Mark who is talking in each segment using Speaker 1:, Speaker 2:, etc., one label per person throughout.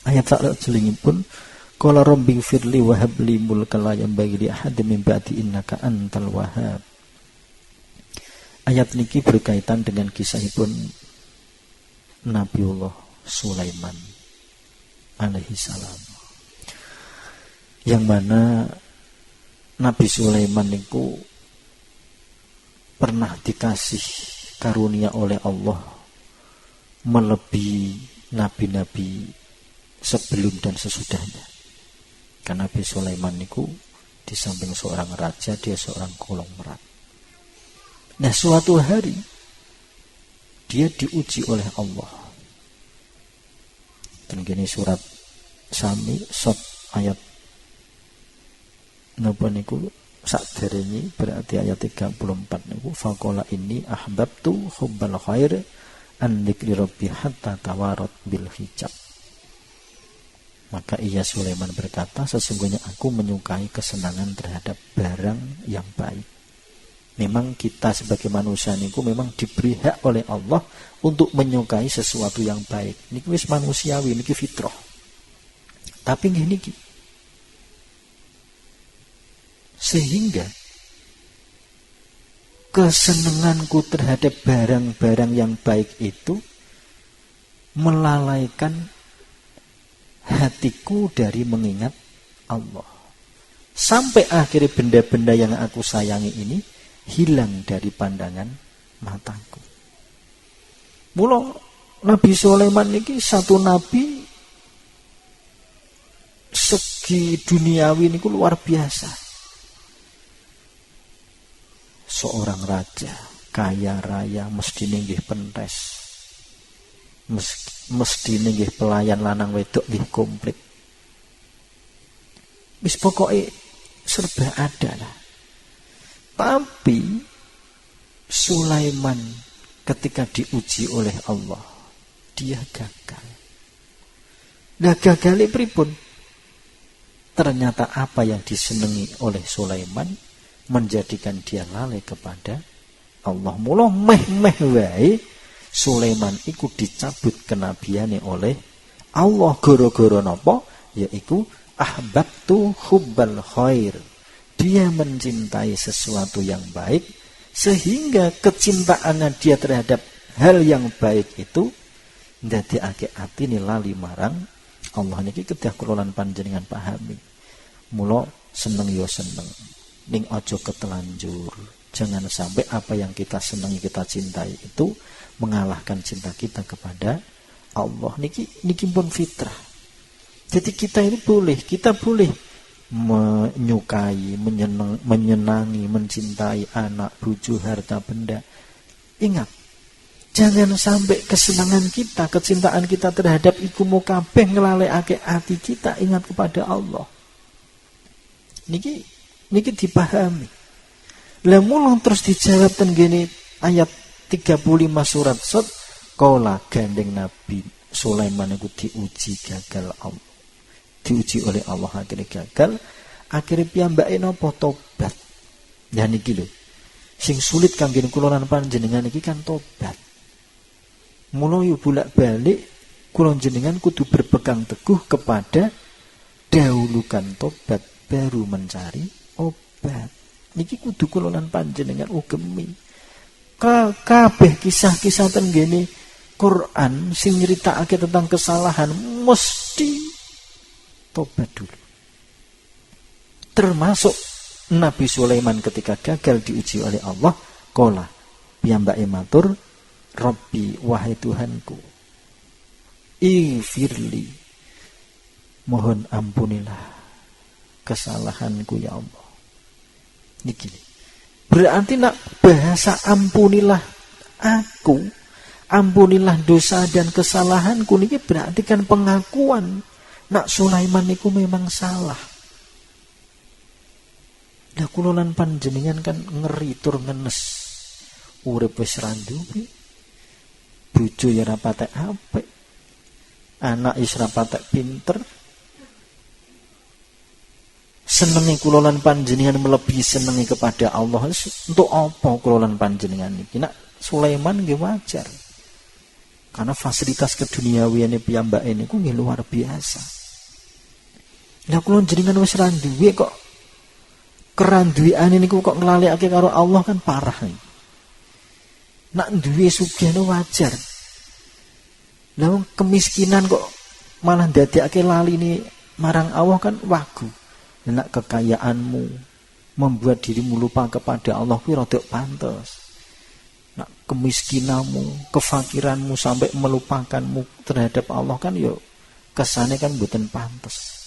Speaker 1: Ayat salajengipun qala rabbi firli wa habli mulkan la yanbaghi li ahadin min ba'di innaka antal wahhab. Ayat niki berkaitan dengan kisahipun Nabiullah Sulaiman alaihi salam. Yang mana Nabi Sulaiman niku pernah dikasih karunia oleh Allah melebihi nabi-nabi sebelum dan sesudahnya. Karena Nabi Sulaiman niku di samping seorang raja, dia seorang konglomerat. Nah, suatu hari dia diuji oleh Allah. Dan gini surat Sami sot ayat napa niku sakderenge berarti ayat 34 niku faqala inni ahbabtu hubbal khair an dzikri rabbi hatta tawarat bil hijab. Maka ia Sulaiman berkata, sesungguhnya aku menyukai kesenangan terhadap barang yang baik. Memang kita sebagai manusia niku memang diberi hak oleh Allah untuk menyukai sesuatu yang baik. Niki wis manusiawi, niki fitrah. Tapi nggih niki sehingga kesenanganku terhadap barang-barang yang baik itu melalaikan hatiku dari mengingat Allah. Sampai akhirnya benda-benda yang aku sayangi ini hilang dari pandangan mataku. Mula Nabi Sulaiman ini satu nabi segi duniawi ini luar biasa. Seorang raja kaya raya mesti nggih pentes, mesti nggih pelayan lanang wedok nggih komplit. Wis pokoke serba ada lah. Tapi Sulaiman ketika diuji oleh Allah, dia gagal. Nah, gagalnya pripun? Ternyata apa yang disenangi oleh Sulaiman menjadikan dia lalai kepada Allah. Mula meh-meh wae Sulaiman iku dicabut kenabiane oleh Allah gara-gara napa? Yaiku ahbabtu hubbal khair. Dia mencintai sesuatu yang baik sehingga kecintaannya dia terhadap hal yang baik itu ndadekake atine lali marang Allah. Niki kedah kula lan panjenengan pahami. Mula seneng ya seneng, ning aja ketelanjur. Jangan sampai apa yang kita senangi, kita cintai itu mengalahkan cinta kita kepada Allah. Niki pun fitrah. Jadi kita boleh menyukai, menyenangi, mencintai anak, bojo, harta benda. Ingat, jangan sampai kesenangan kita, kecintaan kita terhadap iku mau kabeh nglalekake ati kita ingat kepada Allah. Niki dipahami. Lah mulung terus dijawab ten gene ayat 35 surat Sot, qala gandeng Nabi Sulaiman iku diuji gagal Allah. Diuji oleh Allah akhirnya gagal, akhirnya piyambake napa tobat. Ya niki lho. Sing sulit kangge kula lan panjenengan iki kan tobat. Mula yo bolak-balik kula jenengan kudu berpegang teguh kepada dahulukan tobat baru mencari obat. Niki kudu kula lan panjenengan ugemi. Kabeh kisah-kisah ten ngene Quran sing nyeritakake tentang kesalahan mesti tobat dulu. Termasuk Nabi Sulaiman ketika gagal diuji oleh Allah, qala piyambake matur, Rabbi wahai Tuhanku, ighfirli, mohon ampunilah kesalahanku ya Allah. Niki berarti nak bahasa ampunilah aku, ampunilah dosa dan kesalahanku niki berarti kan pengakuan nak Sulaiman niku memang salah. Lah kula lan panjenengan kan ngeri tur ngenes. Urip wis randuwi. Bojo ya ora patek apik. Anak wis ora patek pinter. Senenge kula lan panjenengan melebihi senenge kepada Allah. Untuk apa kula lan panjenengan niki? Nak Sulaiman nggih wajar. Karena fasilitas keduniawiane piyambak ini ku nggih luar biasa. Lah kula jenengan wis ra duwe kok keranduwiane niku kok nglalekake karo Allah kan parah nih. Nak duwe sugihane wajar. Lah kemiskinan kok malah ndadekake laline marang Allah kan wagu. Nak kekayaanmu membuat dirimu lupa kepada Allah kuwi rada pantes. Nak kemiskinanmu, kefakiranmu sampai melupakanmu terhadap Allah kan yo kesane kan mboten pantes.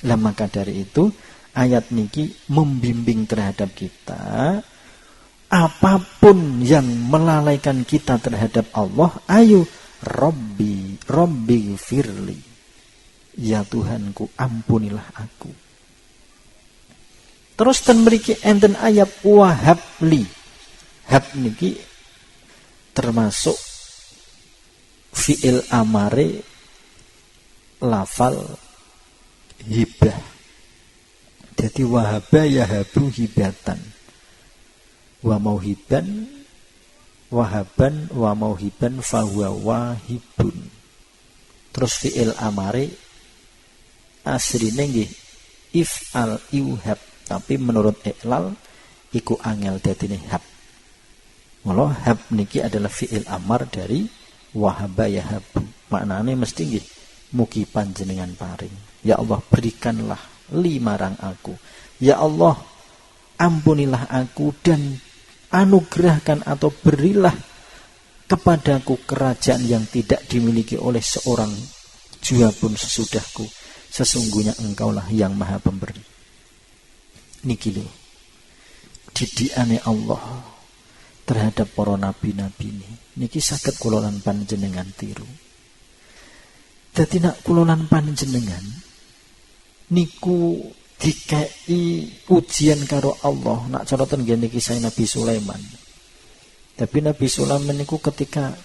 Speaker 1: Lah maka dari itu ayat niki membimbing terhadap kita apapun yang melalaikan kita terhadap Allah, ayo Rabbi firli. Ya Tuhanku, ampunilah aku. Terus ten mriki enten ayat wahabli. Hab niki termasuk fi'il amare lafal hibah. Jadi wahaba yahabu hibatan. Wa mauhiban wahaban wa mauhiban fahuwa wahibun. Terus fi'il amare asline nggih if'al iuhab, tapi menurut iklal iku angel dadine hab. Mula hab niki adalah fi'il amar dari wahaba yahabu. Maknane mesti nggih mugi panjenengan paring. Ya Allah, berikanlah marang aku. Ya Allah, ampunilah aku dan anugerahkan atau berilah kepadaku kerajaan yang tidak dimiliki oleh seorang jua pun sesudahku. Sesungguhnya engkaulah yang maha pemberi. Niki lho didikane Allah terhadap para nabi-nabi ini. Niki saged kula lan panjenengan tiru. Dadi nak kula lan panjenengan niku dikei ujian karo Allah. Nak cara ten nggih kisah Nabi Sulaiman. Tapi Nabi Sulaiman niku ketika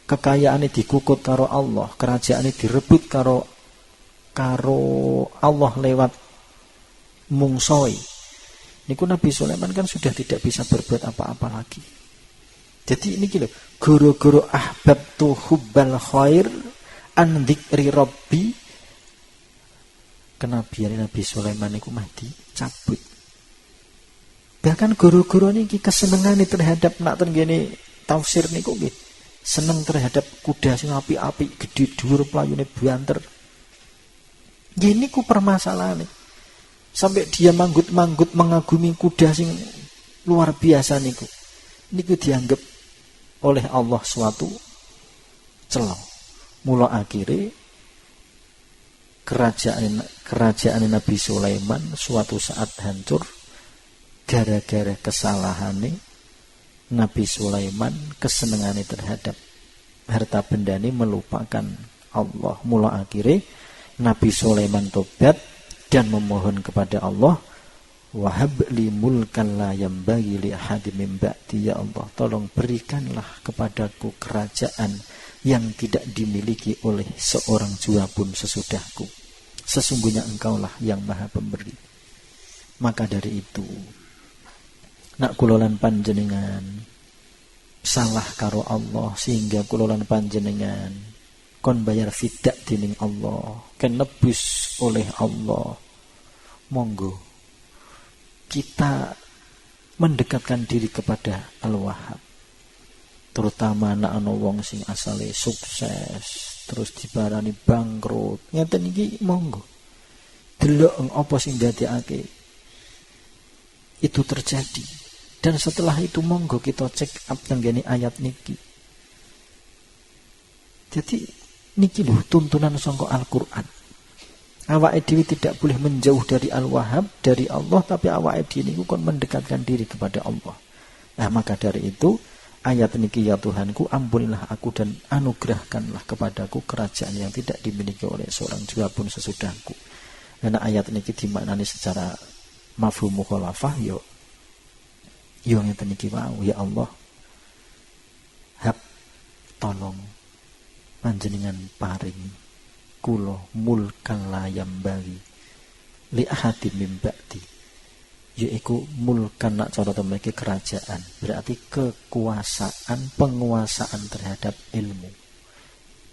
Speaker 1: kekayaane dikukut karo Allah, kerajaane direbut karo Allah lewat mungsoi. Niku Nabi Sulaiman kan sudah tidak bisa berbuat apa-apa lagi. Jadi ini lho, guru-guru ahbabtu hubbal khair an dzikri rabbi. Kenabian Nabi Sulaiman niku mati cabut. Bahkan guru-guru niki kesenengane terhadap nak ten ngene tafsir niku nggih seneng terhadap kuda sing apik-apik, gedhe dhuwur playune banter. Nggih niku permasalahane. Sampai dia manggut-manggut mengagumi kuda sing luar biasa niku. Niku dianggap oleh Allah suatu cela. Mula akhire kerajaan Nabi Sulaiman suatu saat hancur gara-gara kesalahane Nabi Sulaiman, kesenengane terhadap harta bendane melupakan Allah. Mula akhirnya Nabi Sulaiman tobat dan memohon kepada Allah, wahab li mulkan la yambaghi li ahadin min ba'di. Ya Allah, tolong berikanlah kepadaku kerajaan yang tidak dimiliki oleh seorang jua pun sesudahku. Sesungguhnya engkaulah yang maha pemberi. Maka dari itu nak kulolan panjenengan salah karo Allah sehingga kulolan panjenengan kon bayar fidak dening Allah, ken nebus oleh Allah. Monggo kita mendekatkan diri kepada Al-Wahhab. Terutama anak ana wong sing asale sukses terus dibarani bangkrut. Ngeten iki monggo delok apa sing ndadekake itu terjadi. Dan setelah itu monggo kita cek up tenggene ayat niki. Jadi niki lho tuntunan sangka Al-Qur'an. Awake dhewe tidak boleh menjauh dari Al-Wahhab, dari Allah, tapi awake dhewe niku kon mendekatkan diri kepada Allah. Nah, maka dari itu ayat niki, ya Tuhanku, ampunilah aku dan anugerahkanlah kepadaku kerajaan yang tidak dimiliki oleh seorang jua pun sesudahku. Karena ayat niki dimaknani secara mafhum mukhalafah yo ngeten iki wae. Ya Allah, hab tolong panjenengan paring kula mulkan layam bagi li ahadin min ba'di, yaiku mulkan nak cara temeke kerajaan, berarti kekuasaan, penguasaan terhadap ilmu.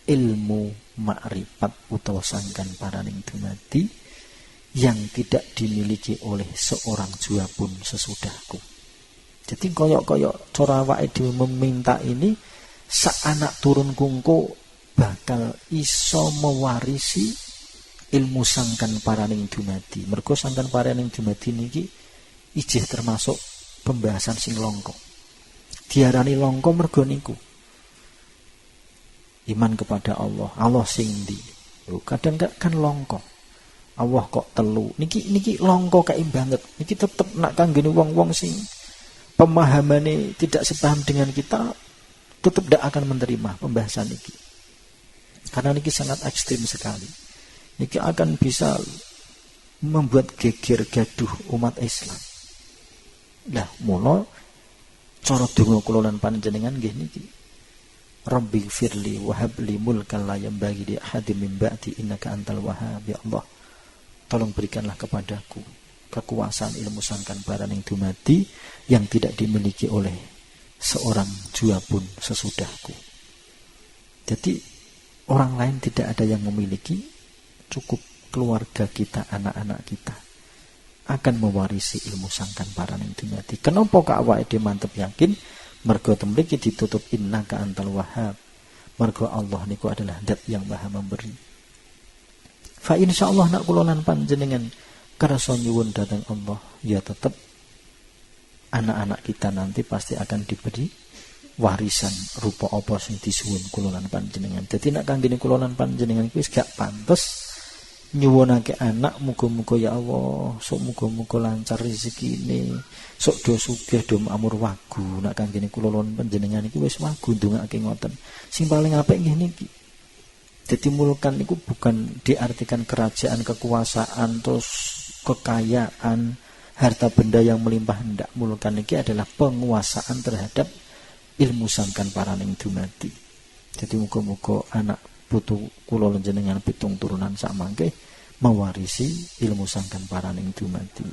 Speaker 1: ilmu makrifat utawa sangkan paraning dumadi yang tidak dimiliki oleh seorang jua pun sesudahku. Jadi koyok-koyok cara awake dhewe meminta ini sak anak turun kungku bakal iso mewarisi ilmu sangkan paraning dumadi. Mergo sangkan paraning dumadi niki ijih termasuk pembahasan sing longko. Diarani longko mergo niku iman kepada Allah. Allah sing ndi? Kadang kan longko. Allah kok telu. Niki longko kae banget. Niki tetep nak kanggene wong-wong sing pemahamannya tidak sepaham dengan kita, tetap tidak akan menerima pembahasan ini. Karena ini sangat ekstrim sekali. Ini akan bisa membuat geger gaduh umat Islam. Lah, mula cara donga kula lan panjenengan nggih niki. Rabbi firli wa habli mulkan la yambaghi li ahadin min ba'di innaka antal wahhab. Ya Allah, tolong berikanlah kepadaku kekuasaan ilmu sangkan paraning dumadi yang tidak dimiliki oleh seorang jua pun sesudahku. Jadi orang lain tidak ada yang memiliki, cukup keluarga kita, anak-anak kita akan mewarisi ilmu sangkan paraning dumadi. Kenapa kak awake dhewe mantep yakin? Mergo temriki ditutup innaka antal wahhab. Mergo Allah niku adalah zat yang maha memberi. Fa insyaallah nak kula lan panjenengan kerasa nyuwun datang Allah, ya tetap anak-anak kita nanti pasti akan diberi warisan rupa apa sing disuwun kula lan panjenengan. Dadi nek kanggene kula lan panjenengan iki wis gak pantes nyuwunake anak muga-muga ya Allah, sok muga-muga lancar rezekine, sok do sugih do makmur wagu. Nek kanggene kula lan panjenengan iki wis wagu ndongake ngoten. Sing paling apik nggih niki. Jadi mulkan itu bukan diartikan kerajaan, kekuasaan, terus kekayaan, harta benda yang melimpah. Hendak mulkan ini adalah penguasaan terhadap ilmu sangkan paraning dumadi. Jadi muga-muga anak putu kula jenengan pitung turunan sak mangke mewarisi ilmu sangkan paraning dumadi.